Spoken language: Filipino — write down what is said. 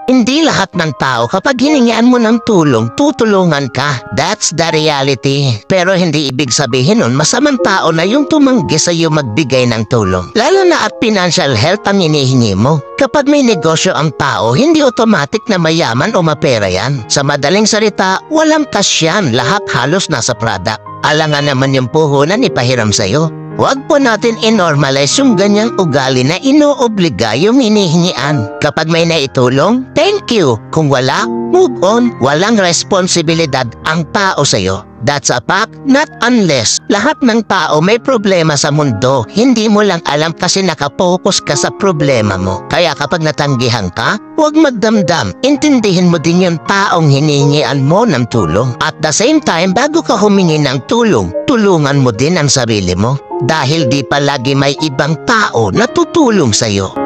Hindi lahat ng tao kapag hiningian mo ng tulong, tutulungan ka. That's the reality. Pero hindi ibig sabihin nun masamang tao na yung tumanggi sa iyo magbigay ng tulong. Lalo na at financial help ang hinihingi mo. Kapag may negosyo ang tao, hindi automatic na mayaman o mapera yan. Sa madaling salita, walang cash yan. Lahat halos nasa product. Alangan naman yung puhunan ipahiram sa'yo. Huwag po natin i-normalize yung ganyang ugali na inoobliga yung hinihingian. Kapag may naitulong, thank you. Kung wala, move on. Walang responsibilidad ang tao sa'yo. That's a fact, not unless. Lahat ng tao may problema sa mundo. Hindi mo lang alam kasi nakapokus ka sa problema mo. Kaya kapag natanggihan ka, huwag magdamdam. Intindihin mo din yung taong hinihingian mo ng tulong. At the same time, bago ka humingi ng tulong, tulungan mo din ang sarili mo. Dahil di palagi may ibang tao na tutulong sa'yo.